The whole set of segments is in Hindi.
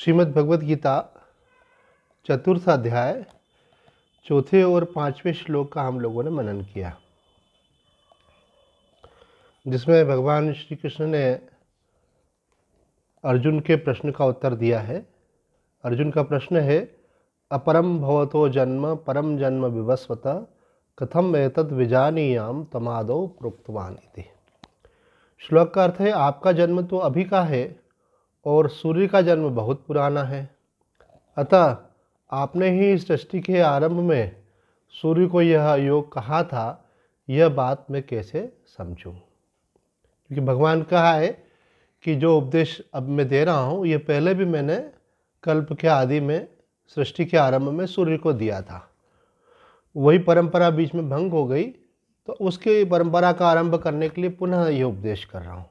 श्रीमद् भगवद गीता चतुर्थ अध्याय चौथे और पांचवें श्लोक का हम लोगों ने मनन किया, जिसमें भगवान श्री कृष्ण ने अर्जुन के प्रश्न का उत्तर दिया है। अर्जुन का प्रश्न है, अपरम भवतो जन्म परम जन्म विवस्वत कथम एतद् विजानीयाम तमादौ प्रोक्तवान इति। श्लोक का अर्थ है, आपका जन्म तो अभी का है और सूर्य का जन्म बहुत पुराना है, अतः आपने ही सृष्टि के आरंभ में सूर्य को यह योग कहा था, यह बात मैं कैसे समझूं। क्योंकि भगवान कहा है कि जो उपदेश अब मैं दे रहा हूँ ये पहले भी मैंने कल्प के आदि में सृष्टि के आरंभ में सूर्य को दिया था। वही परंपरा बीच में भंग हो गई, तो उसकी परंपरा का आरंभ करने के लिए पुनः ये उपदेश कर रहा हूँ।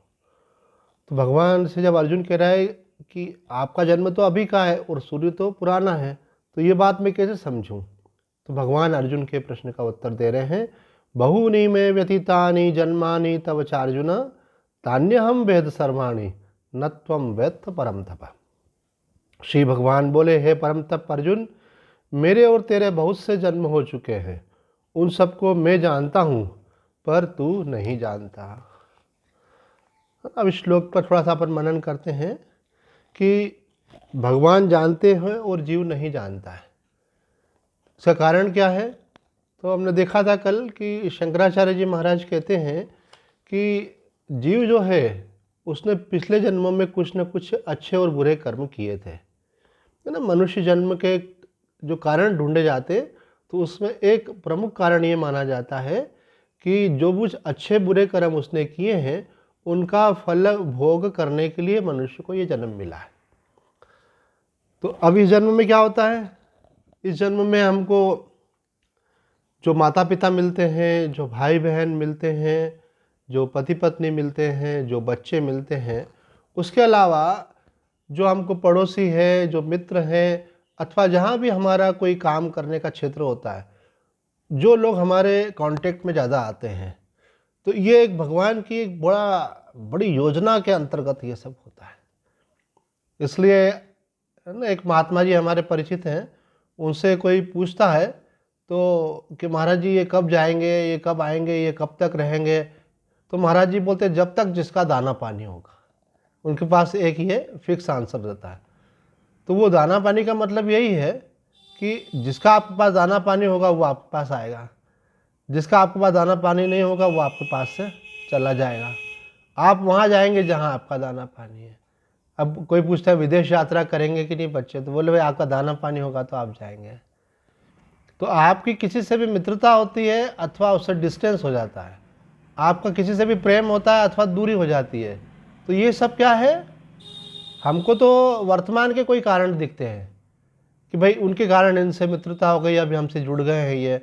तो भगवान से जब अर्जुन कह रहा है कि आपका जन्म तो अभी का है और सूर्य तो पुराना है, तो ये बात मैं कैसे समझूं, तो भगवान अर्जुन के प्रश्न का उत्तर दे रहे हैं। बहूनि में व्यतीतानि जन्मानि तव चार्जुन तान्यहम वेद सर्वाणि न त्वं वेत्थ परम तप। श्री भगवान बोले, हे परम तप अर्जुन, मेरे और तेरे बहुत से जन्म हो चुके हैं, उन सबको मैं जानता हूँ पर तू नहीं जानता। अब इस श्लोक पर थोड़ा सा अपन मनन करते हैं कि भगवान जानते हैं और जीव नहीं जानता है। इसका कारण क्या है? तो हमने देखा था कल कि शंकराचार्य जी महाराज कहते हैं कि जीव जो है उसने पिछले जन्मों में कुछ न कुछ अच्छे और बुरे कर्म किए थे, है ना। मनुष्य जन्म के जो कारण ढूंढे जाते तो उसमें एक प्रमुख कारण ये माना जाता है कि जो कुछ अच्छे बुरे कर्म उसने किए हैं उनका फल भोग करने के लिए मनुष्य को ये जन्म मिला है। तो अब इस जन्म में क्या होता है? इस जन्म में हमको जो माता पिता मिलते हैं, जो भाई बहन मिलते हैं, जो पति पत्नी मिलते हैं, जो बच्चे मिलते हैं, उसके अलावा जो हमको पड़ोसी है, जो मित्र हैं, अथवा जहाँ भी हमारा कोई काम करने का क्षेत्र होता है, जो लोग हमारे कांटेक्ट में ज़्यादा आते हैं, तो ये एक भगवान की एक बड़ी योजना के अंतर्गत ये सब होता है। इसलिए ना, एक महात्मा जी हमारे परिचित हैं, उनसे कोई पूछता है तो कि महाराज जी ये कब जाएंगे, ये कब आएंगे, ये कब तक रहेंगे, तो महाराज जी बोलते जब तक जिसका दाना पानी होगा। उनके पास एक ये फिक्स आंसर रहता है। तो वो दाना पानी का मतलब यही है कि जिसका आपके पास दाना पानी होगा वो आपके पास आएगा, जिसका आपके पास दाना पानी नहीं होगा वो आपके पास से चला जाएगा। आप वहाँ जाएंगे जहाँ आपका दाना पानी है। अब कोई पूछता है विदेश यात्रा करेंगे कि नहीं बच्चे, तो बोले भाई आपका दाना पानी होगा तो आप जाएंगे। तो आपकी किसी से भी मित्रता होती है अथवा उससे डिस्टेंस हो जाता है, आपका किसी से भी प्रेम होता है अथवा दूरी हो जाती है। तो ये सब क्या है? हमको तो वर्तमान के कोई कारण दिखते हैं कि भाई उनके कारण इनसे मित्रता हो गई, अभी हमसे जुड़ गए हैं ये,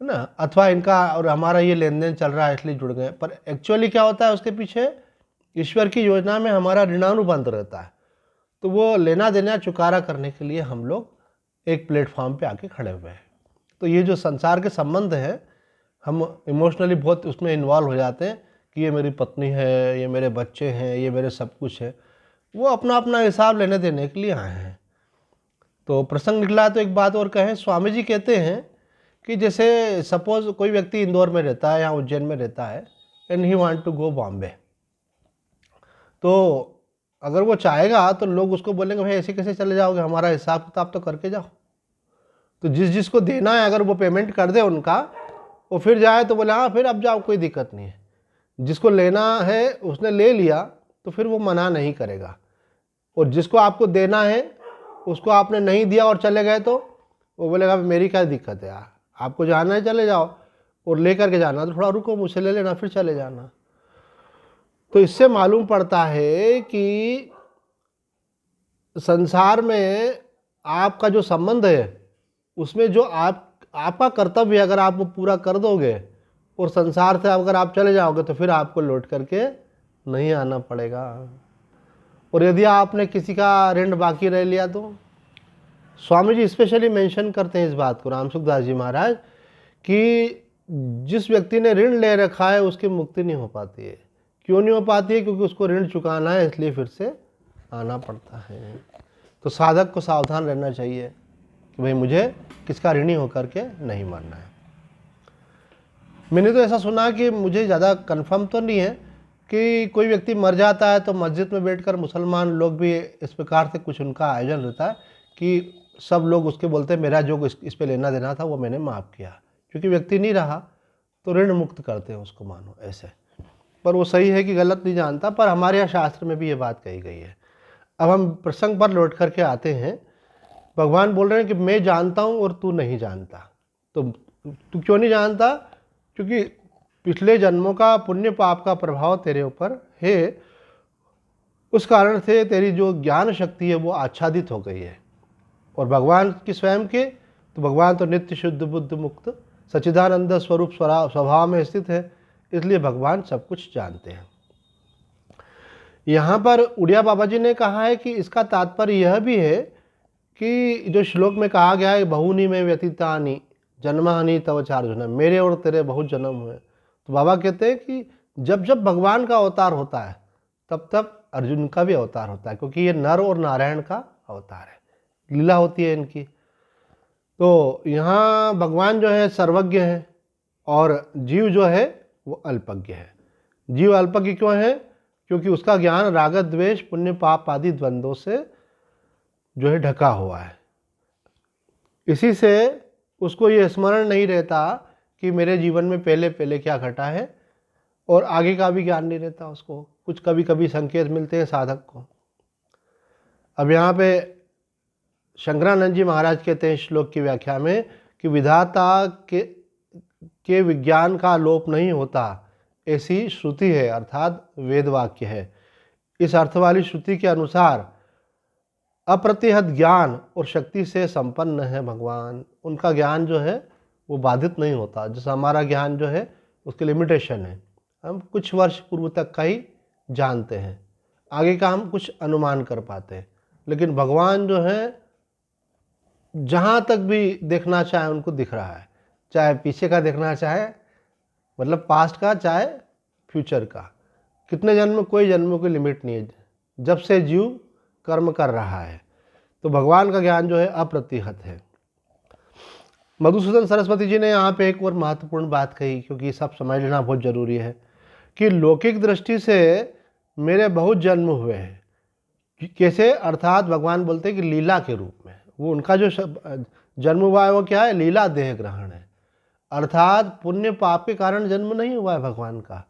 है ना, अथवा इनका और हमारा ये लेन देन चल रहा है इसलिए जुड़ गए। पर एक्चुअली क्या होता है, उसके पीछे ईश्वर की योजना में हमारा ऋणानुबंध रहता है। तो वो लेना देना चुकारा करने के लिए हम लोग एक प्लेटफॉर्म पे आके खड़े हुए हैं। तो ये जो संसार के संबंध है, हम इमोशनली बहुत उसमें इन्वॉल्व हो जाते हैं कि ये मेरी पत्नी है, ये मेरे बच्चे हैं, ये मेरे सब कुछ है। वो अपना अपना हिसाब लेने देने के लिए आए हैं। तो प्रसंग निकला तो एक बात और कहें, स्वामी जी कहते हैं कि जैसे सपोज कोई व्यक्ति इंदौर में रहता है या उज्जैन में रहता है and he want to go Bombay, तो अगर वो चाहेगा तो लोग उसको बोलेंगे भाई ऐसे कैसे चले जाओगे, हमारा हिसाब किताब तो करके जाओ। तो जिसको देना है अगर वो पेमेंट कर दे उनका, वो फिर जाए तो बोले हाँ फिर अब जाओ, कोई दिक्कत नहीं है। जिसको लेना है उसने ले लिया तो फिर वो मना नहीं करेगा, और जिसको आपको देना है उसको आपने नहीं दिया और चले गए तो वो बोलेगा मेरी क्या दिक्कत है यार, आपको जाना है चले जाओ, और लेकर के जाना तो थोड़ा रुको, मुझसे ले लेना फिर चले जाना। तो इससे मालूम पड़ता है कि संसार में आपका जो संबंध है उसमें जो आपका कर्तव्य है अगर आप वो पूरा कर दोगे और संसार से अगर आप चले जाओगे तो फिर आपको लौट करके नहीं आना पड़ेगा। और यदि आपने किसी का ऋण बाकी रह लिया तो स्वामी जी स्पेशली मेंशन करते हैं इस बात को, राम सुखदास जी महाराज, कि जिस व्यक्ति ने ऋण ले रखा है उसकी मुक्ति नहीं हो पाती है। क्यों नहीं हो पाती है? क्योंकि उसको ऋण चुकाना है, इसलिए फिर से आना पड़ता है। तो साधक को सावधान रहना चाहिए कि भाई मुझे किसका ऋणी होकर के नहीं मरना है। मैंने तो ऐसा सुना कि मुझे ज़्यादा कंफर्म तो नहीं है कि कोई व्यक्ति मर जाता है तो मस्जिद में बैठकर मुसलमान लोग भी इस प्रकार से कुछ उनका आयोजन रहता है कि सब लोग उसके बोलते हैं मेरा जो इस पे लेना देना था वो मैंने माफ़ किया, क्योंकि व्यक्ति नहीं रहा तो ऋण मुक्त करते हैं उसको, मानो ऐसे। पर वो सही है कि गलत नहीं जानता, पर हमारे यहाँ शास्त्र में भी ये बात कही गई है। अब हम प्रसंग पर लौट करके आते हैं। भगवान बोल रहे हैं कि मैं जानता हूँ और तू नहीं जानता। तो तू क्यों नहीं जानता? क्योंकि पिछले जन्मों का पुण्य पाप का प्रभाव तेरे ऊपर है, उस कारण से तेरी जो ज्ञान शक्ति है वो आच्छादित हो गई है। और भगवान की स्वयं के, तो भगवान तो नित्य शुद्ध बुद्ध मुक्त सच्चिदानंद स्वरूप स्वभाव में स्थित है, इसलिए भगवान सब कुछ जानते हैं। यहाँ पर उड़िया बाबा जी ने कहा है कि इसका तात्पर्य यह भी है कि जो श्लोक में कहा गया है बहुनी में व्यतीतानि जन्मानि तव चार्जुन, मेरे और तेरे बहुत जन्म हुए। तो बाबा कहते हैं कि जब जब भगवान का अवतार होता है तब तब अर्जुन का भी अवतार होता है, क्योंकि ये नर और नारायण का अवतार है, लीला होती है इनकी। तो यहाँ भगवान जो है सर्वज्ञ है और जीव जो है वो अल्पज्ञ है। जीव अल्पज्ञ क्यों है? क्योंकि उसका ज्ञान राग द्वेष पुण्य पाप आदि द्वंद्वों से जो है ढका हुआ है। इसी से उसको ये स्मरण नहीं रहता कि मेरे जीवन में पहले पहले क्या घटा है, और आगे का भी ज्ञान नहीं रहता उसको। कुछ कभी कभी संकेत मिलते हैं साधक को। अब यहाँ पे शंकरानंद जी महाराज कहते हैं श्लोक की व्याख्या में कि विधाता के विज्ञान का लोप नहीं होता, ऐसी श्रुति है, अर्थात वेद वाक्य है। इस अर्थ वाली श्रुति के अनुसार अप्रतिहत ज्ञान और शक्ति से संपन्न है भगवान। उनका ज्ञान जो है वो बाधित नहीं होता, जैसा हमारा ज्ञान जो है उसकी लिमिटेशन है। हम कुछ वर्ष पूर्व तक का ही जानते हैं, आगे का हम कुछ अनुमान कर पाते हैं। लेकिन भगवान जो है जहाँ तक भी देखना चाहे उनको दिख रहा है, चाहे पीछे का देखना चाहे मतलब पास्ट का, चाहे फ्यूचर का। कितने जन्म, कोई जन्मों की लिमिट नहीं है, जब से जीव कर्म कर रहा है। तो भगवान का ज्ञान जो है अप्रतिहत है। मधुसूदन सरस्वती जी ने यहाँ पे एक और महत्वपूर्ण बात कही, क्योंकि सब समझ लेना बहुत जरूरी है, कि लौकिक दृष्टि से मेरे बहुत जन्म हुए हैं। कैसे? अर्थात भगवान बोलते हैं कि लीला के रूप में। वो उनका जो जन्म हुआ है वो क्या है? लीला देह ग्रहण है। अर्थात पुण्य पाप के कारण जन्म नहीं हुआ है भगवान का,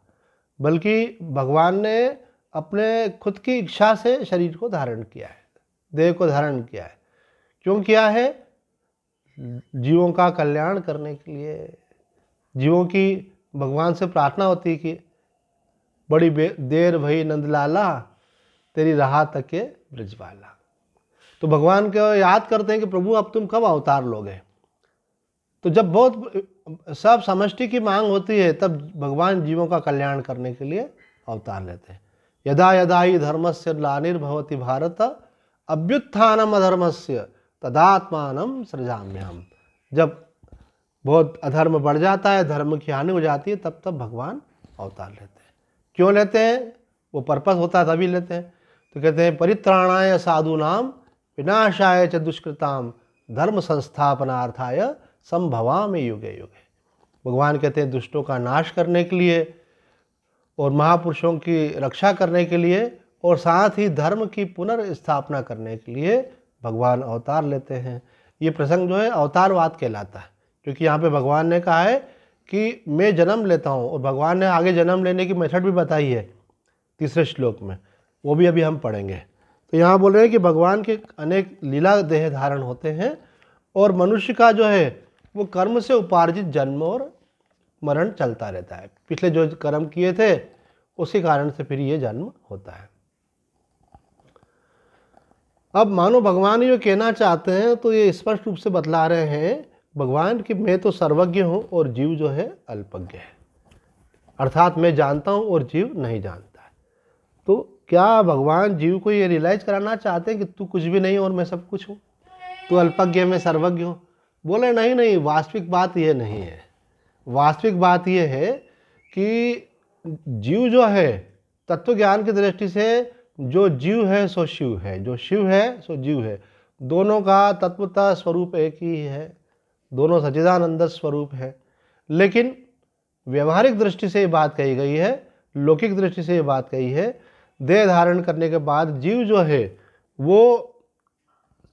बल्कि भगवान ने अपने खुद की इच्छा से शरीर को धारण किया है, देह को धारण किया है। क्यों किया है? जीवों का कल्याण करने के लिए। जीवों की भगवान से प्रार्थना होती है कि बड़ी देर भई नंदलाला, तेरी राह तके ब्रजवाला। तो भगवान को याद करते हैं कि प्रभु अब तुम कब अवतार लोगे। तो जब बहुत सब समष्टि की मांग होती है तब भगवान जीवों का कल्याण करने के लिए अवतार लेते हैं। यदा यदा ही धर्मस्य ग्लानिर्भवति भारत अभ्युत्थानम अधर्मस्य तदात्मानं सृजाम्यहम्। जब बहुत अधर्म बढ़ जाता है, धर्म की हानि हो जाती है, तब तब भगवान अवतार लेते हैं। क्यों लेते हैं? वो पर्पस होता है तभी लेते हैं। तो कहते हैं परित्राणाय साधूनाम विनाशाय च दुष्कृताम धर्म संस्थापनार्थाय संभवामि युगे युगे। भगवान कहते हैं दुष्टों का नाश करने के लिए और महापुरुषों की रक्षा करने के लिए और साथ ही धर्म की पुनर्स्थापना करने के लिए भगवान अवतार लेते हैं। ये प्रसंग जो है अवतारवाद कहलाता है, क्योंकि यहाँ पे भगवान ने कहा है कि मैं जन्म लेता हूँ, और भगवान ने आगे जन्म लेने की मेथड भी बताई है तीसरे श्लोक में, वो भी अभी हम पढ़ेंगे। तो यहाँ बोल रहे हैं कि भगवान के अनेक लीला देह धारण होते हैं, और मनुष्य का जो है वो कर्म से उपार्जित जन्म और मरण चलता रहता है। पिछले जो कर्म किए थे उसी कारण से फिर ये जन्म होता है। अब मानो भगवान ये कहना चाहते हैं तो ये स्पष्ट रूप से बतला रहे हैं भगवान कि मैं तो सर्वज्ञ हूँ और जीव जो है अल्पज्ञ है। अर्थात मैं जानता हूँ और जीव नहीं जानता है। तो क्या भगवान जीव को ये रियलाइज कराना चाहते हैं कि तू कुछ भी नहीं और मैं सब कुछ हूँ, तू अल्पज्ञ मैं सर्वज्ञ हूँ? बोले नहीं नहीं, वास्तविक बात ये नहीं है। वास्तविक बात ये है कि जीव जो है तत्व ज्ञान की दृष्टि से जो जीव है सो शिव है, जो शिव है सो जीव है। दोनों का तत्वतः स्वरूप एक ही है, दोनों सच्चिदानंद स्वरूप है। लेकिन व्यवहारिक दृष्टि से ये बात कही गई है, लौकिक दृष्टि से ये बात कही है, देह धारण करने के बाद जीव जो है वो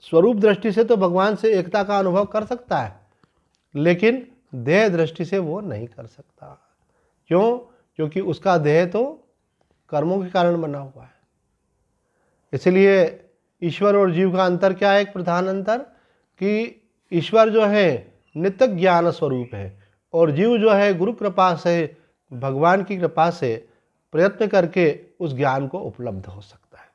स्वरूप दृष्टि से तो भगवान से एकता का अनुभव कर सकता है, लेकिन देह दृष्टि से वो नहीं कर सकता। क्यों? क्योंकि उसका देह तो कर्मों के कारण बना हुआ है। इसलिए ईश्वर और जीव का अंतर क्या है? एक प्रधान अंतर कि ईश्वर जो है नित्य ज्ञान स्वरूप है और जीव जो है गुरु कृपा से, भगवान की कृपा से प्रयत्न करके उस ज्ञान को उपलब्ध हो सकता है,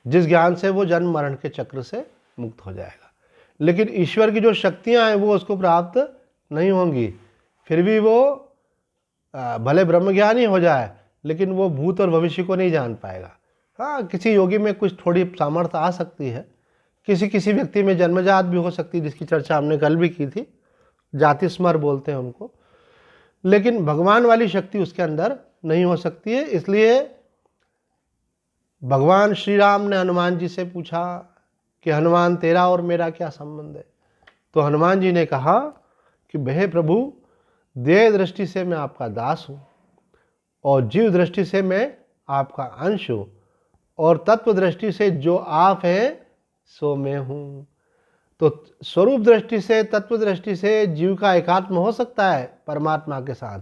जिस ज्ञान से वो जन्म मरण के चक्र से मुक्त हो जाएगा। लेकिन ईश्वर की जो शक्तियां हैं वो उसको प्राप्त नहीं होंगी। फिर भी वो भले ब्रह्मज्ञानी हो जाए, लेकिन वो भूत और भविष्य को नहीं जान पाएगा। हाँ, किसी योगी में कुछ थोड़ी सामर्थ्य आ सकती है, किसी किसी व्यक्ति में जन्मजात भी हो सकती है, जिसकी चर्चा हमने कल भी की थी, जाति स्मर बोलते हैं उनको। लेकिन भगवान वाली शक्ति उसके अंदर नहीं हो सकती है। इसलिए भगवान श्री राम ने हनुमान जी से पूछा कि हनुमान तेरा और मेरा क्या संबंध है? तो हनुमान जी ने कहा कि हे प्रभु, देह दृष्टि से मैं आपका दास हूँ और जीव दृष्टि से मैं आपका अंश हूँ और तत्व दृष्टि से जो आप हैं सो मैं हूँ। तो स्वरूप दृष्टि से, तत्व दृष्टि से जीव का एकात्म हो सकता है परमात्मा के साथ,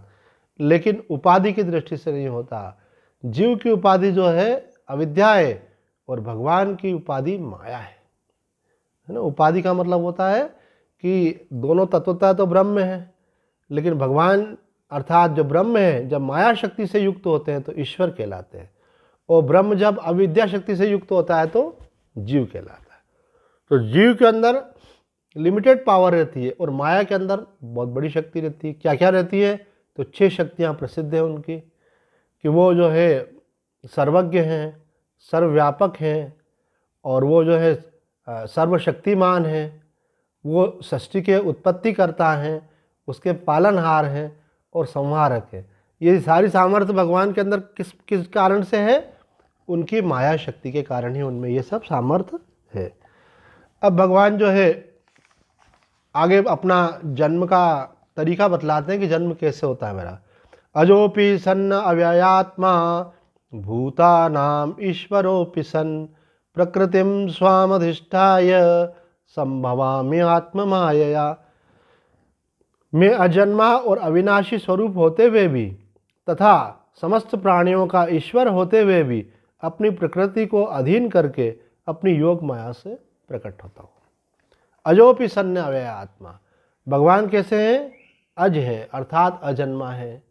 लेकिन उपाधि की दृष्टि से नहीं होता। जीव की उपाधि जो है अविद्या है और भगवान की उपाधि माया है ना। उपाधि का मतलब होता है कि दोनों तत्वतः तो ब्रह्म है, लेकिन भगवान अर्थात जो ब्रह्म है जब माया शक्ति से युक्त होते हैं तो ईश्वर कहलाते हैं, और ब्रह्म जब अविद्या शक्ति से युक्त होता है तो जीव कहलाता है। तो जीव के अंदर लिमिटेड पावर रहती है और माया के अंदर बहुत बड़ी शक्ति रहती है। क्या क्या रहती है? तो 6 शक्तियाँ प्रसिद्ध हैं उनकी, कि वो जो है सर्वज्ञ हैं, सर्वव्यापक हैं, और वो जो है सर्वशक्तिमान हैं, वो सृष्टि के उत्पत्ति करता हैं, उसके पालनहार हैं और संहारक है। ये सारी सामर्थ्य भगवान के अंदर किस किस कारण से है? उनकी माया शक्ति के कारण ही उनमें ये सब सामर्थ्य है। अब भगवान जो है आगे अपना जन्म का तरीका बतलाते हैं कि जन्म कैसे होता है मेरा। अजोपि सन्न अव्ययात्मा भूतानाम ईश्वरोपि सन् प्रकृतिम स्वामधिष्ठाय संभवामि आत्ममायया। मैं अजन्मा और अविनाशी स्वरूप होते हुए भी तथा समस्त प्राणियों का ईश्वर होते हुए भी अपनी प्रकृति को अधीन करके अपनी योग माया से प्रकट होता हूँ। अजोपि सन्न अव्यय आत्मा, भगवान कैसे हैं? अज है अर्थात अजन्मा है।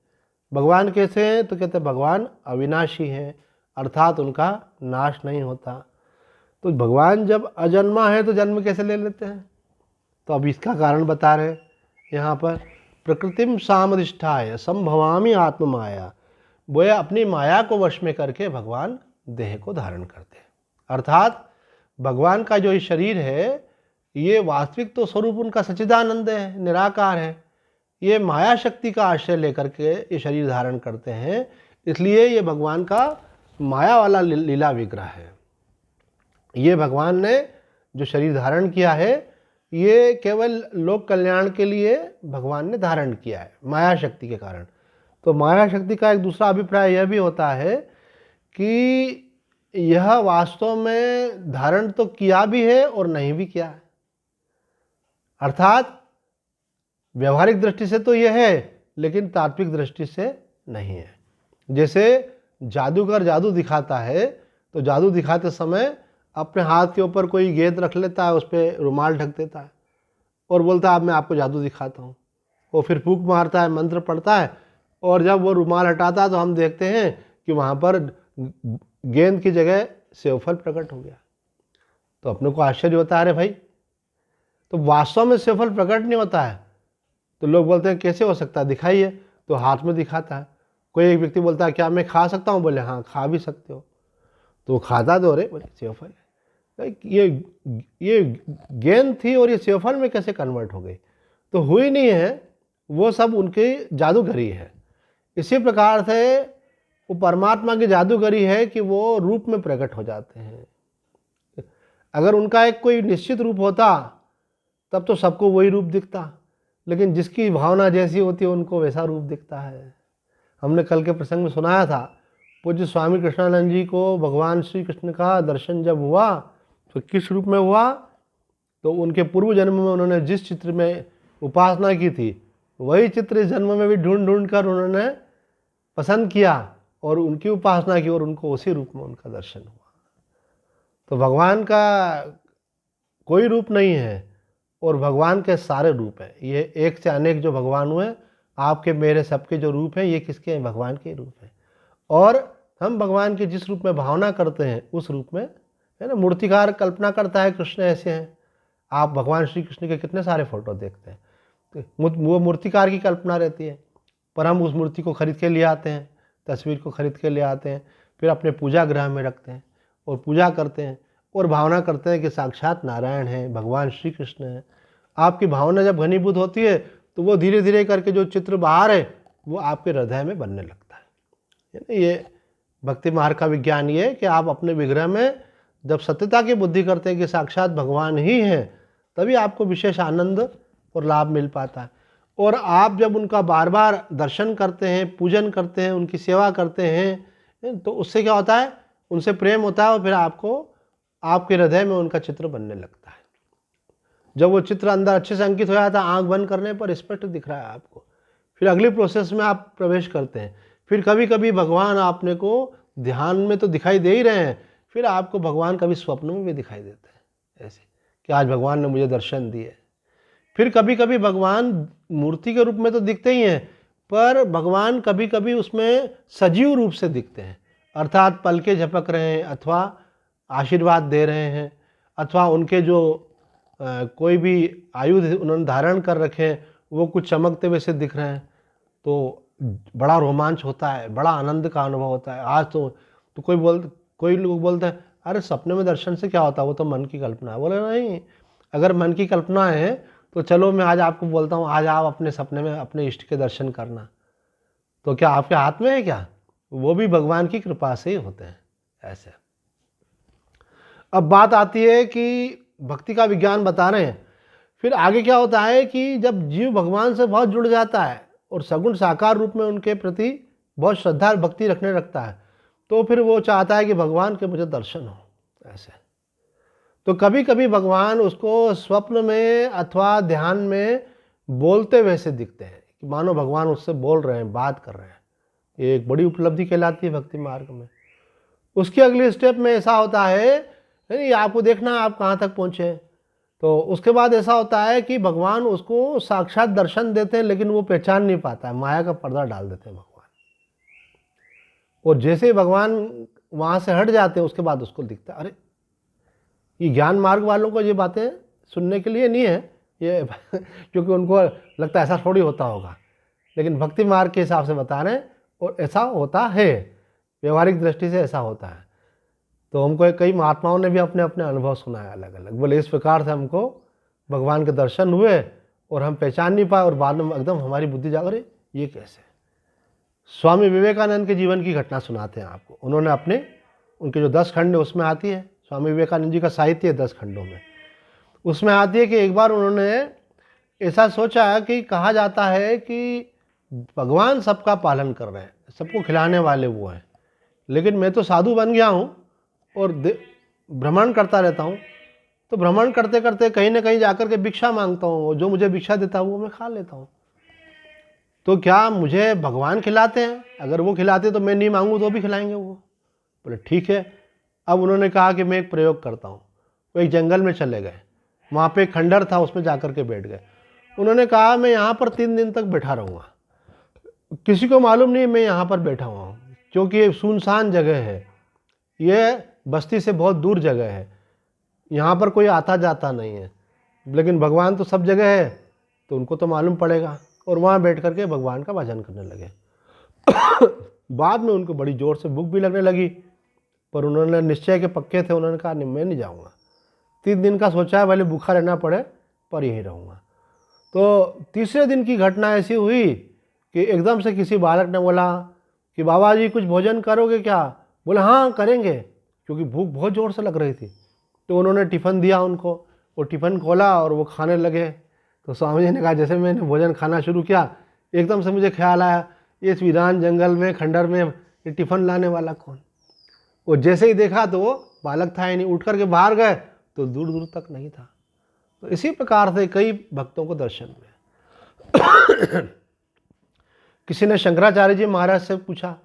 भगवान कैसे हैं? तो कहते हैं भगवान अविनाशी हैं अर्थात उनका नाश नहीं होता। तो भगवान जब अजन्मा है तो जन्म कैसे ले लेते हैं? तो अब इसका कारण बता रहे हैं यहाँ पर। प्रकृतिम सामधिष्ठाय संभवामि आत्ममाया, वो अपनी माया को वश में करके भगवान देह को धारण करते हैं। अर्थात भगवान का जो ये शरीर है ये वास्तविक तो स्वरूप उनका सच्चिदानंद है, निराकार है। ये माया शक्ति का आश्रय लेकर के ये शरीर धारण करते हैं, इसलिए ये भगवान का माया वाला लीला विग्रह है। ये भगवान ने जो शरीर धारण किया है ये केवल लोक कल्याण के लिए भगवान ने धारण किया है माया शक्ति के कारण। तो माया शक्ति का एक दूसरा अभिप्राय यह भी होता है कि यह वास्तव में धारण तो किया भी है और नहीं भी किया है। अर्थात व्यवहारिक दृष्टि से तो यह है, लेकिन तात्विक दृष्टि से नहीं है। जैसे जादूगर जादू दिखाता है तो जादू दिखाते समय अपने हाथ के ऊपर कोई गेंद रख लेता है, उस पर रुमाल ढक देता है और बोलता है अब मैं आपको जादू दिखाता हूँ। वो फिर फूंक मारता है, मंत्र पढ़ता है, और जब वो रुमाल हटाता है तो हम देखते हैं कि वहाँ पर गेंद की जगह सेवफल प्रकट हो गया। तो अपने को आश्चर्य होता है, अरे भाई तो वास्तव में सेवफल प्रकट नहीं होता है। तो लोग बोलते हैं कैसे हो सकता है, दिखाइए। तो हाथ में दिखाता है। कोई एक व्यक्ति बोलता है क्या मैं खा सकता हूँ? बोले हाँ खा भी सकते हो। तो वो खाता तो अरे बोले सेवफल ये गेंद थी और ये सेवफल में कैसे कन्वर्ट हो गई? तो हुई नहीं है, वो सब उनके जादूगरी है। इसी प्रकार से वो परमात्मा की जादूगरी है कि वो रूप में प्रकट हो जाते हैं। अगर उनका एक कोई निश्चित रूप होता तब तो सबको वही रूप दिखता, लेकिन जिसकी भावना जैसी होती है उनको वैसा रूप दिखता है। हमने कल के प्रसंग में सुनाया था, पूज्य स्वामी कृष्णानंद जी को भगवान श्री कृष्ण का दर्शन जब हुआ तो किस रूप में हुआ, तो उनके पूर्व जन्म में उन्होंने जिस चित्र में उपासना की थी वही चित्र इस जन्म में भी ढूंढ ढूंढ कर उन्होंने पसंद किया और उनकी उपासना की और उनको उसी रूप में उनका दर्शन हुआ। तो भगवान का कोई रूप नहीं है और भगवान के सारे रूप हैं। ये एक से अनेक जो भगवान हुए, आपके मेरे सबके जो रूप हैं ये किसके हैं? भगवान के रूप हैं। और हम भगवान के जिस रूप में भावना करते हैं उस रूप में, है ना, मूर्तिकार कल्पना करता है कृष्ण ऐसे हैं। आप भगवान श्री कृष्ण के कितने सारे फोटो देखते हैं, तो वो मूर्तिकार की कल्पना रहती है, पर हम उस मूर्ति को खरीद के ले आते हैं, तस्वीर को खरीद के ले आते हैं, फिर अपने पूजा गृह में रखते हैं और पूजा करते हैं और भावना करते हैं कि साक्षात नारायण हैं, भगवान श्री कृष्ण हैं। आपकी भावना जब घनीभूत होती है तो वो धीरे धीरे करके जो चित्र बाहर है वो आपके हृदय में बनने लगता है। ये भक्ति मार्ग का विज्ञान ये है कि आप अपने विग्रह में जब सत्यता की बुद्धि करते हैं कि साक्षात भगवान ही हैं, तभी आपको विशेष आनंद और लाभ मिल पाता है। और आप जब उनका बार बार दर्शन करते हैं, पूजन करते हैं, उनकी सेवा करते हैं, तो उससे क्या होता है? उनसे प्रेम होता है और फिर आपको आपके हृदय में उनका चित्र बनने लगता है। जब वो चित्र अंदर अच्छे से अंकित हो जाता है, आंख बंद करने पर स्पष्ट दिख रहा है आपको, फिर अगली प्रोसेस में आप प्रवेश करते हैं। फिर कभी कभी भगवान आपने को ध्यान में तो दिखाई दे ही रहे हैं, फिर आपको भगवान कभी स्वप्न में भी दिखाई देते हैं, ऐसे कि आज भगवान ने मुझे दर्शन दिए। फिर कभी कभी भगवान मूर्ति के रूप में तो दिखते ही हैं, पर भगवान कभी कभी उसमें सजीव रूप से दिखते हैं, अर्थात पलके झपक रहे हैं अथवा आशीर्वाद दे रहे हैं, अथवा उनके जो कोई भी आयुध उन्होंने धारण कर रखे हैं वो कुछ चमकते हुए से दिख रहे हैं, तो बड़ा रोमांच होता है, बड़ा आनंद का अनुभव होता है। आज तो कोई लोग बोलते हैं अरे सपने में दर्शन से क्या होता है, वो तो मन की कल्पना है। बोले नहीं, अगर मन की कल्पना है तो चलो मैं आज आपको बोलता हूँ, आज आप अपने सपने में अपने इष्ट के दर्शन करना। तो क्या आपके हाथ में है क्या? वो भी भगवान की कृपा से ही होते हैं ऐसे। अब बात आती है कि भक्ति का विज्ञान बता रहे हैं, फिर आगे क्या होता है कि जब जीव भगवान से बहुत जुड़ जाता है और सगुण साकार रूप में उनके प्रति बहुत श्रद्धा भक्ति रखने लगता है, तो फिर वो चाहता है कि भगवान के मुझे दर्शन हो ऐसे। तो कभी कभी भगवान उसको स्वप्न में अथवा ध्यान में बोलते हुए से दिखते हैं, कि मानो भगवान उससे बोल रहे हैं, बात कर रहे हैं। ये एक बड़ी उपलब्धि कहलाती है भक्ति मार्ग में। उसकी अगली स्टेप में ऐसा होता है, नहीं आपको देखना आप कहाँ तक पहुँचे। तो उसके बाद ऐसा होता है कि भगवान उसको साक्षात दर्शन देते हैं, लेकिन वो पहचान नहीं पाता है, माया का पर्दा डाल देते हैं भगवान। और जैसे ही भगवान वहाँ से हट जाते हैं उसके बाद उसको दिखता है, अरे ये ज्ञान मार्ग वालों को ये बातें सुनने के लिए नहीं है ये क्योंकि उनको लगता है ऐसा थोड़ी होता होगा, लेकिन भक्ति मार्ग के हिसाब से बता रहे हैं और ऐसा होता है, व्यवहारिक दृष्टि से ऐसा होता है। तो हमको कई महात्माओं ने भी अपने अपने अनुभव सुनाया अलग अलग, बोले इस प्रकार से हमको भगवान के दर्शन हुए और हम पहचान नहीं पाए और बाद में एकदम हमारी बुद्धि जाग रही, ये कैसे। स्वामी विवेकानंद के जीवन की घटना सुनाते हैं आपको। उन्होंने अपने उनके जो 10 खंड है उसमें आती है, स्वामी विवेकानंद जी का साहित्य है 10 खंडों में, उसमें आती है कि एक बार उन्होंने ऐसा सोचा कि कहा जाता है कि भगवान सबका पालन कर रहे हैं, सबको खिलाने वाले वो हैं, लेकिन मैं तो साधु बन गया हूँ और भ्रमण करता रहता हूँ, तो भ्रमण करते करते कहीं ना कहीं जाकर के भिक्षा मांगता हूँ, जो मुझे भिक्षा देता है वो मैं खा लेता हूँ। तो क्या मुझे भगवान खिलाते हैं? अगर वो खिलाते तो मैं नहीं मांगूँ तो भी खिलाएंगे वो। बोले ठीक है। अब उन्होंने कहा कि मैं एक प्रयोग करता हूँ। वो एक जंगल में चले गए, वहाँ पे एक खंडर था, उसमें जाकर के बैठ गए। उन्होंने कहा मैं यहाँ पर 3 दिन तक बैठा रहूँगा, किसी को मालूम नहीं मैं यहाँ पर बैठा हुआ हूँ, क्योंकि ये सुनसान जगह है, ये बस्ती से बहुत दूर जगह है, यहाँ पर कोई आता जाता नहीं है, लेकिन भगवान तो सब जगह है तो उनको तो मालूम पड़ेगा। और वहाँ बैठ करके भगवान का भजन करने लगे। बाद में उनको बड़ी ज़ोर से भूख भी लगने लगी, पर उन्होंने निश्चय के पक्के थे, उन्होंने कहा नहीं मैं नहीं जाऊँगा, 3 दिन का सोचा है, भले भूखा रहना पड़े पर यहीं रहूँगा। तो तीसरे दिन की घटना ऐसी हुई कि एकदम से किसी बालक ने बोला कि बाबा जी कुछ भोजन करोगे क्या? बोले हाँ करेंगे, क्योंकि भूख बहुत ज़ोर से लग रही थी। तो उन्होंने टिफ़िन दिया उनको, वो टिफ़िन खोला और वो खाने लगे। तो स्वामी जी ने कहा जैसे मैंने भोजन खाना शुरू किया, एकदम से मुझे ख्याल आया इस वीरान जंगल में, खंडर में ये टिफ़िन लाने वाला कौन? वो जैसे ही देखा तो वो बालक था ही नहीं, उठ करके बाहर गए तो दूर दूर तक नहीं था। तो इसी प्रकार से कई भक्तों को दर्शन हुए। किसी ने शंकराचार्य जी महाराज से पूछा,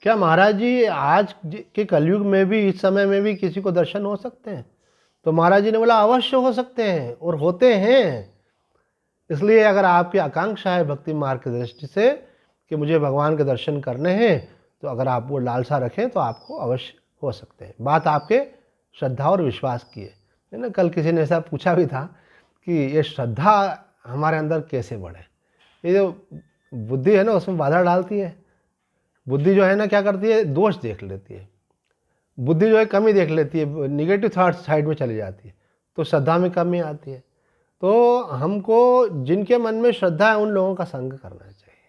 क्या महाराज जी आज के कलयुग में भी, इस समय में भी किसी को दर्शन हो सकते हैं? तो महाराज जी ने बोला अवश्य हो सकते हैं और होते हैं। इसलिए अगर आपकी आकांक्षा है भक्ति मार्ग की दृष्टि से कि मुझे भगवान के दर्शन करने हैं, तो अगर आप वो लालसा रखें तो आपको अवश्य हो सकते हैं। बात आपके श्रद्धा और विश्वास की है ना। कल किसी ने ऐसा पूछा भी था कि ये श्रद्धा हमारे अंदर कैसे बढ़े। ये जो बुद्धि है ना उसमें बाधा डालती है। बुद्धि जो है ना क्या करती है, दोष देख लेती है। बुद्धि जो है कमी देख लेती है, निगेटिव थॉट्स साइड में चली जाती है, तो श्रद्धा में कमी आती है। तो हमको जिनके मन में श्रद्धा है उन लोगों का संग करना चाहिए।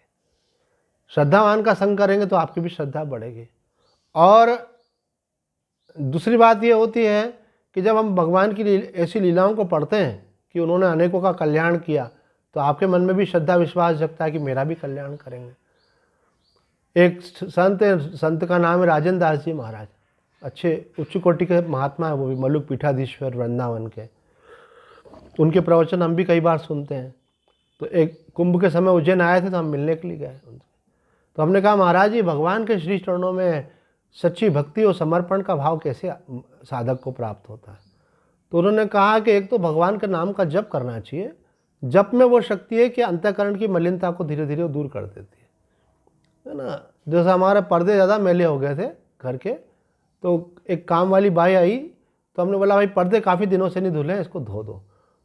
श्रद्धावान का संग करेंगे तो आपकी भी श्रद्धा बढ़ेगी। और दूसरी बात ये होती है कि जब हम भगवान की ऐसी लीलाओं को पढ़ते हैं कि उन्होंने अनेकों का कल्याण किया, तो आपके मन में भी श्रद्धा विश्वास जगता है कि मेरा भी कल्याण करेंगे। एक संत का नाम है राजेंद्र दास जी महाराज, अच्छे उच्च कोटि के महात्मा है, वो भी मलुक पीठाधीश्वर वृंदावन के। उनके प्रवचन हम भी कई बार सुनते हैं। तो एक कुंभ के समय उज्जैन आए थे तो हम मिलने के लिए गए उनसे। तो हमने कहा महाराज जी भगवान के श्री चरणों में सच्ची भक्ति और समर्पण का भाव कैसे साधक को प्राप्त होता है? तो उन्होंने कहा कि एक तो भगवान के नाम का जप करना चाहिए। जप में वो शक्ति है कि अंतःकरण की मलिनता को धीरे धीरे दूर कर देती है ना। जैसे हमारे पर्दे ज़्यादा मैले हो गए थे घर के, तो एक काम वाली बाई आई, तो हमने बोला भाई पर्दे काफ़ी दिनों से नहीं धुले, इसको धो दो।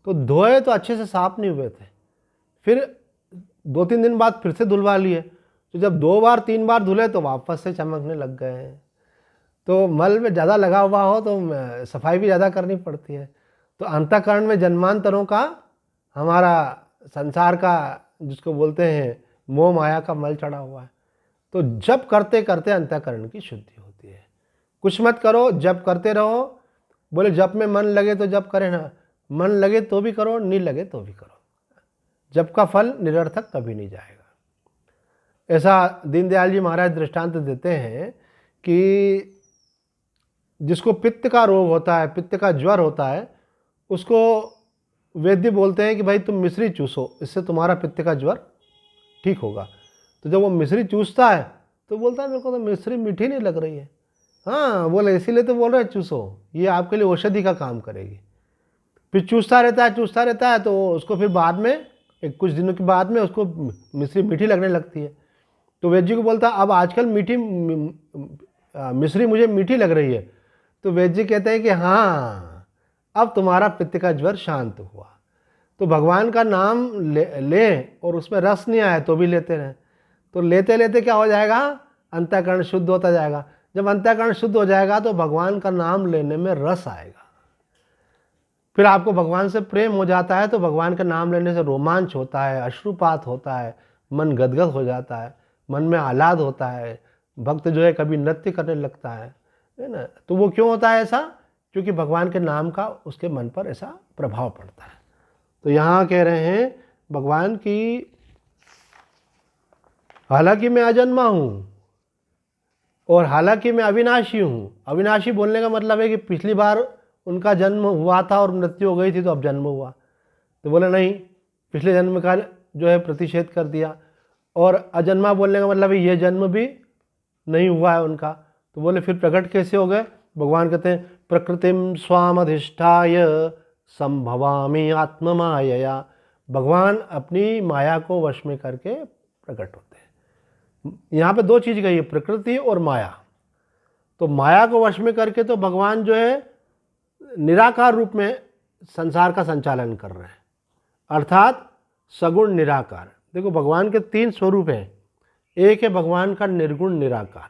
तो धोए तो अच्छे से साफ नहीं हुए थे। फिर 2-3 दिन बाद फिर से धुलवा लिए, तो जब 2 बार 3 बार धुले तो वापस से चमकने लग गए हैं। तो मल में ज़्यादा लगा हुआ हो तो सफाई भी ज़्यादा करनी पड़ती है। तो अंतःकरण में जन्मांतरों का, हमारा संसार का जिसको बोलते हैं मोह माया का मल चढ़ा हुआ है। तो जप करते करते अंतःकरण की शुद्धि होती है। कुछ मत करो, जप करते रहो। बोले जप में मन लगे तो जप करें ना, मन लगे तो भी करो, नहीं लगे तो भी करो। जप का फल निरर्थक कभी नहीं जाएगा। ऐसा दीनदयाल जी महाराज दृष्टांत देते हैं कि जिसको पित्त का रोग होता है, पित्त का ज्वर होता है, उसको वैद्य बोलते हैं कि भाई तुम मिश्री चूसो, इससे तुम्हारा पित्त का ज्वर ठीक होगा। तो जब वो मिश्री चूसता है तो बोलता है मेरे को तो मिश्री मीठी नहीं लग रही है। हाँ बोले इसीलिए तो बोल रहे चूसो, ये आपके लिए औषधि का काम करेगी। फिर चूसता रहता है तो उसको फिर बाद में कुछ दिनों के बाद में उसको मिश्री मीठी लगने लगती है। तो वैद्य जी को बोलता अब आजकल मिश्री मुझे मीठी लग रही है। तो वैद्य जी कहते हैं कि हाँ अब तुम्हारा पित्त का ज्वर शांत हुआ। तो भगवान का नाम ले और उसमें रस नहीं आया तो भी लेते रहें। तो लेते लेते क्या हो जाएगा, अंतःकरण शुद्ध होता जाएगा। जब अंतःकरण शुद्ध हो जाएगा तो भगवान का नाम लेने में रस आएगा। फिर आपको भगवान से प्रेम हो जाता है तो भगवान का नाम लेने से रोमांच होता है, अश्रुपात होता है, मन गदगद हो जाता है, मन में आह्लाद होता है। भक्त जो है कभी नृत्य करने लगता है ना। तो वो क्यों होता है ऐसा? क्योंकि भगवान के नाम का उसके मन पर ऐसा प्रभाव पड़ता है। तो यहाँ कह रहे हैं भगवान की, हालांकि मैं अजन्मा हूँ और हालांकि मैं अविनाशी हूँ। अविनाशी बोलने का मतलब है कि पिछली बार उनका जन्म हुआ था और मृत्यु हो गई थी तो अब जन्म हुआ। तो बोले नहीं, पिछले जन्म का जो है प्रतिषेध कर दिया। और अजन्मा बोलने का मतलब है ये जन्म भी नहीं हुआ है उनका। तो बोले फिर प्रकट कैसे हो गए? भगवान कहते हैं प्रकृतिम स्वामधिष्ठाय संभवामि आत्ममायया। भगवान अपनी माया को वश में करके प्रकट होते हैं। यहाँ पे 2 चीज़ कही है, प्रकृति और माया। तो माया को वश में करके तो भगवान जो है निराकार रूप में संसार का संचालन कर रहे हैं, अर्थात सगुण निराकार। देखो भगवान के 3 स्वरूप हैं। एक है भगवान का निर्गुण निराकार,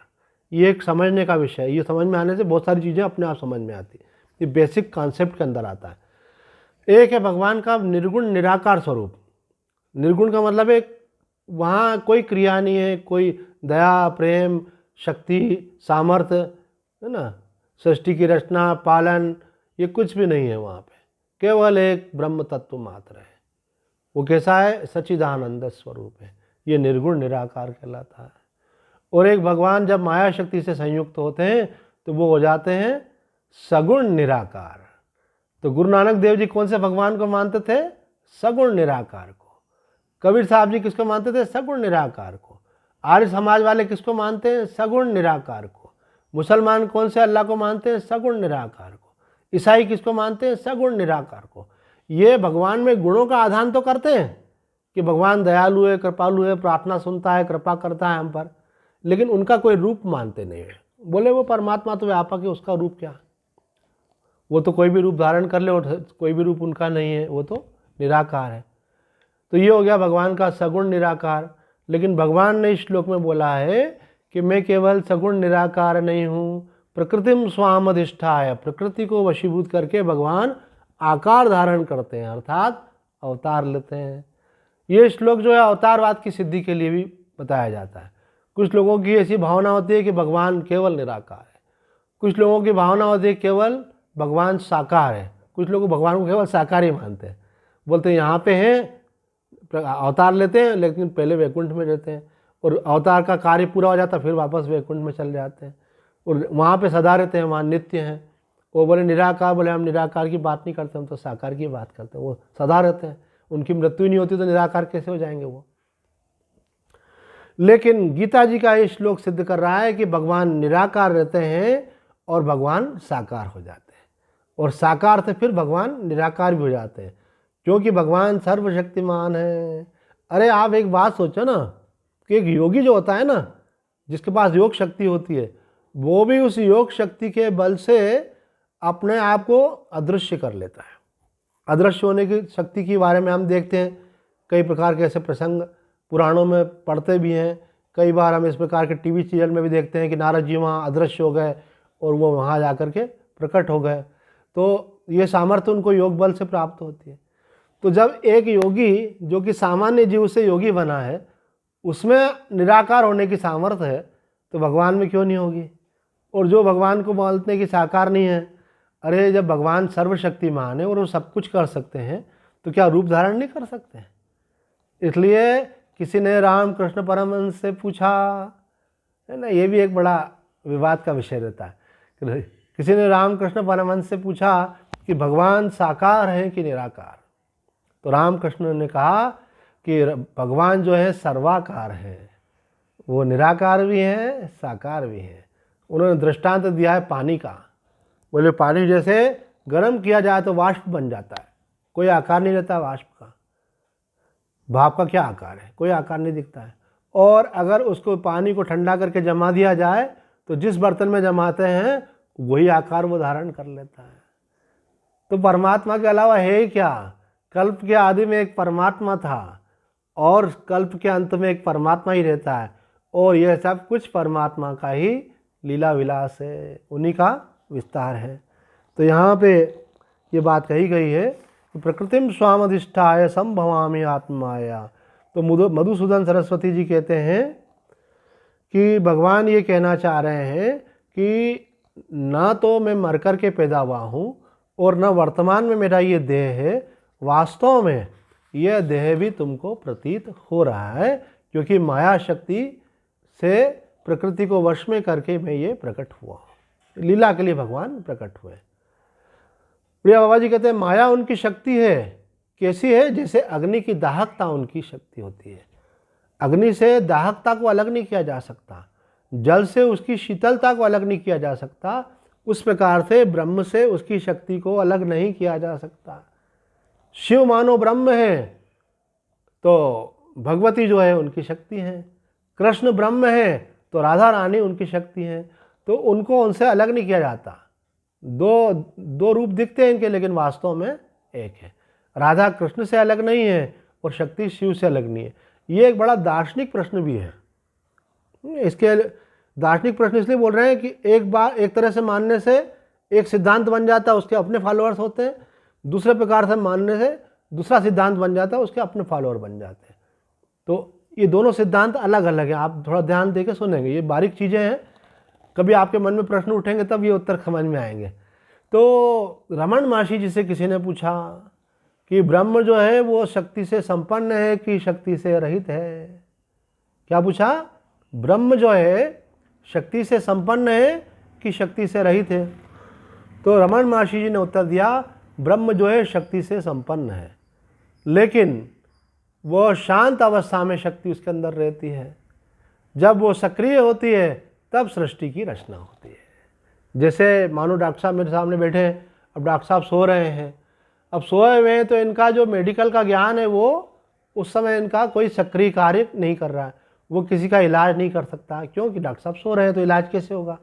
ये एक समझने का विषय है। ये समझ में आने से बहुत सारी चीज़ें अपने आप समझ में आती है, ये बेसिक कॉन्सेप्ट के अंदर आता है। एक है भगवान का निर्गुण निराकार स्वरूप। निर्गुण का मतलब है वहाँ कोई क्रिया नहीं है, कोई दया, प्रेम, शक्ति, सामर्थ्य, है ना, सृष्टि की रचना, पालन, ये कुछ भी नहीं है वहाँ पे। केवल एक ब्रह्म तत्व मात्र है। वो कैसा है? सच्चिदानंद स्वरूप है। ये निर्गुण निराकार कहलाता है। और एक भगवान जब माया शक्ति से संयुक्त होते हैं तो वो हो जाते हैं सगुण निराकार। तो गुरु नानक देव जी कौन से भगवान को मानते थे? सगुण निराकार को। कबीर साहब जी किसको मानते थे? सगुण निराकार को। आर्य समाज वाले किसको मानते हैं? सगुण निराकार को। मुसलमान कौन से अल्लाह को मानते हैं? सगुण निराकार को। ईसाई किसको मानते हैं? सगुण निराकार को। ये भगवान में गुणों का आधान तो करते हैं कि भगवान दयालु है, कृपालु है, प्रार्थना सुनता है, कृपा करता है हम पर, लेकिन उनका कोई रूप मानते नहीं है। बोले वो परमात्मा तो व्यापक है, उसका रूप क्या? वो तो कोई भी रूप धारण कर ले और कोई भी रूप उनका नहीं है, वो तो निराकार है। तो ये हो गया भगवान का सगुण निराकार। लेकिन भगवान ने इस श्लोक में बोला है कि मैं केवल सगुण निराकार नहीं हूँ, प्रकृतिम स्वाम अधिष्ठाय, प्रकृति को वशीभूत करके भगवान आकार धारण करते हैं, अर्थात अवतार लेते हैं। ये श्लोक जो है अवतारवाद की सिद्धि के लिए भी बताया जाता है। कुछ लोगों की ऐसी भावना होती है कि भगवान केवल निराकार है, कुछ लोगों की भावना होती है केवल भगवान साकार है, कुछ लोग भगवान को केवल साकार ही मानते हैं। बोलते हैं यहाँ पे हैं, अवतार लेते हैं लेकिन पहले वैकुंठ में रहते हैं, और अवतार का कार्य पूरा हो जाता है फिर वापस वैकुंठ में चले जाते हैं, और वहाँ पे सदा रहते हैं, वहाँ नित्य हैं। वो बोले निराकार, बोले हम निराकार की बात नहीं करते, हम तो साकार की बात करते हैं। वो सदा रहते हैं, उनकी मृत्यु नहीं होती तो निराकार कैसे हो जाएंगे वो? लेकिन गीता जी का ये श्लोक सिद्ध कर रहा है कि भगवान निराकार रहते हैं और भगवान साकार हो जाते हैं, और साकार से फिर भगवान निराकार भी हो जाते हैं, क्योंकि भगवान सर्वशक्तिमान है। अरे आप एक बात सोचो ना कि एक योगी जो होता है ना, जिसके पास योग शक्ति होती है, वो भी उस योग शक्ति के बल से अपने आप को अदृश्य कर लेता है। अदृश्य होने की शक्ति के बारे में हम देखते हैं, कई प्रकार के ऐसे प्रसंग पुराणों में पढ़ते भी हैं। कई बार हम इस प्रकार के टीवी सीरियल में भी देखते हैं कि नारद जी वहाँ अदृश्य हो गए और वो वहाँ जा कर के प्रकट हो गए। तो ये सामर्थ्य उनको योग बल से प्राप्त होती है। तो जब एक योगी जो कि सामान्य जीव से योगी बना है, उसमें निराकार होने की सामर्थ्य है, तो भगवान में क्यों नहीं होगी? और जो भगवान को बोलते हैं कि साकार नहीं है, अरे जब भगवान सर्वशक्तिमान है और वो सब कुछ कर सकते हैं, तो क्या रूप धारण नहीं कर सकते हैं? इसलिए किसी ने रामकृष्ण परमहंस से पूछा, है ना, ये भी एक बड़ा विवाद का विषय रहता है। किसी ने रामकृष्ण परमहंस से पूछा कि भगवान साकार है कि निराकार? तो रामकृष्ण ने कहा कि भगवान जो है सर्वाकार है, वो निराकार भी है, साकार भी है। उन्होंने दृष्टांत दिया है पानी का। बोले पानी जैसे गर्म किया जाए तो वाष्प बन जाता है, कोई आकार नहीं रहता वाष्प का। भाप का क्या आकार है? कोई आकार नहीं दिखता है। और अगर उसको पानी को ठंडा करके जमा दिया जाए तो जिस बर्तन में जमाते हैं वही आकार वो धारण कर लेता है। तो परमात्मा के अलावा है ही क्या? कल्प के आदि में एक परमात्मा था और कल्प के अंत में एक परमात्मा ही रहता है, और यह सब कुछ परमात्मा का ही लीला विलास है, उन्हीं का विस्तार है। तो यहाँ पे ये बात कही गई है कि प्रकृतिम स्वामधिष्ठाय संभवामि आत्माया। तो मधुसूदन सरस्वती जी कहते हैं कि भगवान ये कहना चाह रहे हैं कि ना तो मैं मर कर के पैदा हुआ हूँ और न वर्तमान में मेरा ये देह है, वास्तव में यह देह भी तुमको प्रतीत हो रहा है, क्योंकि माया शक्ति से प्रकृति को वश में करके मैं ये प्रकट हुआ हूँ। लीला के लिए भगवान प्रकट हुए। प्रिया बाबा जी कहते हैं माया उनकी शक्ति है। कैसी है? जैसे अग्नि की दाहकता उनकी शक्ति होती है। अग्नि से दाहकता को अलग नहीं किया जा सकता, जल से उसकी शीतलता को अलग नहीं किया जा सकता, उस प्रकार से ब्रह्म से उसकी शक्ति को अलग नहीं किया जा सकता। शिव मानो ब्रह्म है तो भगवती जो है उनकी शक्ति है, कृष्ण ब्रह्म है तो राधा रानी उनकी शक्ति है, तो उनको उनसे अलग नहीं किया जाता। दो रूप दिखते हैं इनके, लेकिन वास्तव में एक है। राधा कृष्ण से अलग नहीं है और शक्ति शिव से अलग नहीं है। ये एक बड़ा दार्शनिक प्रश्न भी है। इसके दार्शनिक प्रश्न इसलिए बोल रहे हैं कि एक बार एक तरह से मानने से एक सिद्धांत बन जाता है, उसके अपने फॉलोअर्स होते हैं, दूसरे प्रकार से मानने से दूसरा सिद्धांत बन जाता है, उसके अपने फॉलोअर बन जाते हैं। तो ये दोनों सिद्धांत अलग अलग हैं, आप थोड़ा ध्यान देकर सुनेंगे, ये बारीक चीज़ें हैं, कभी आपके मन में प्रश्न उठेंगे तब ये उत्तर समझ में आएंगे। तो रमन महर्षि जी से किसी ने पूछा कि ब्रह्म जो है वो शक्ति से संपन्न है कि शक्ति से रहित है? क्या पूछा? ब्रह्म जो है शक्ति से संपन्न है कि शक्ति से रहित है? तो रमन महर्षि जी ने उत्तर दिया, ब्रह्म जो है शक्ति से संपन्न है, लेकिन वह शांत अवस्था में शक्ति उसके अंदर रहती है। जब वो सक्रिय होती है तब सृष्टि की रचना होती है। जैसे मानो डॉक्टर साहब मेरे सामने बैठे हैं, अब डॉक्टर साहब सो रहे हैं, अब सोए हुए हैं तो इनका जो मेडिकल का ज्ञान है वो उस समय इनका कोई सक्रिय कार्य नहीं कर रहा है, वो किसी का इलाज नहीं कर सकता, क्योंकि डॉक्टर साहब सो रहे हैं तो इलाज कैसे होगा?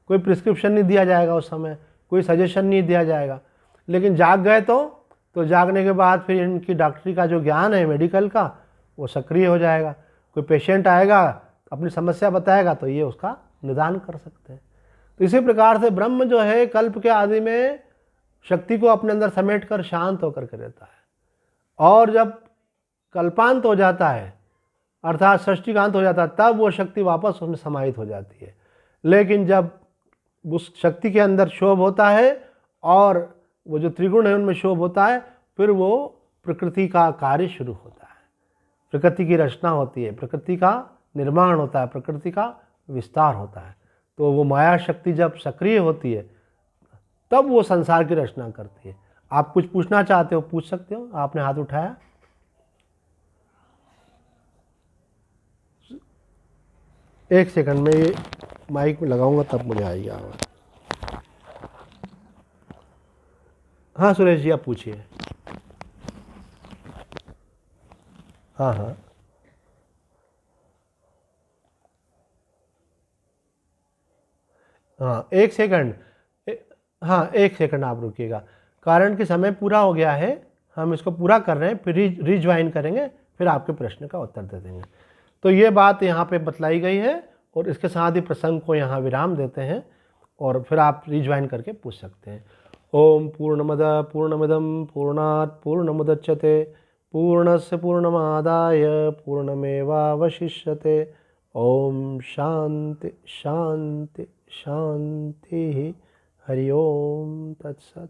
कोई प्रिस्क्रिप्शन नहीं दिया जाएगा उस समय, कोई सजेशन नहीं दिया जाएगा। लेकिन जाग गए तो जागने के बाद फिर इनकी डॉक्टरी का जो ज्ञान है मेडिकल का वो सक्रिय हो जाएगा। कोई पेशेंट आएगा अपनी समस्या बताएगा तो ये उसका निदान कर सकते हैं। तो इसी प्रकार से ब्रह्म जो है कल्प के आदि में शक्ति को अपने अंदर समेट कर शांत होकर के रहता है, और जब कल्पांत हो जाता है अर्थात सृष्टिकांत हो जाता है तब वो शक्ति वापस उसमें समाहित हो जाती है। लेकिन जब उस शक्ति के अंदर शोभ होता है और वो जो त्रिगुण है उनमें शोभ होता है, फिर वो प्रकृति का कार्य शुरू होता है, प्रकृति की रचना होती है, प्रकृति का निर्माण होता है, प्रकृति का विस्तार होता है। तो वो माया शक्ति जब सक्रिय होती है तब वो संसार की रचना करती है। आप कुछ पूछना चाहते हो पूछ सकते हो, आपने हाथ उठाया। एक सेकंड में ये माइक में लगाऊंगा तब मुझे आएगी आवाज़। हाँ सुरेश जी आप पूछिए। हाँ हाँ हाँ एक सेकंड, हाँ एक सेकंड आप रुकिएगा, कारण कि समय पूरा हो गया है, हम इसको पूरा कर रहे हैं, फिर रिज्वाइन करेंगे, फिर आपके प्रश्न का उत्तर दे देंगे। तो ये बात यहाँ पे बतलाई गई है और इसके साथ ही प्रसंग को यहाँ विराम देते हैं और फिर आप रिज्वाइन करके पूछ सकते हैं। ओम पूर्णमद पूर्णमिदं पूर्णात् पूर्णमुदच्यते पूर्णस्य पूर्णमादाय पूर्णमेवावशिष्यते। ओम शांति शांति शांति। हरि ओम तत्सत।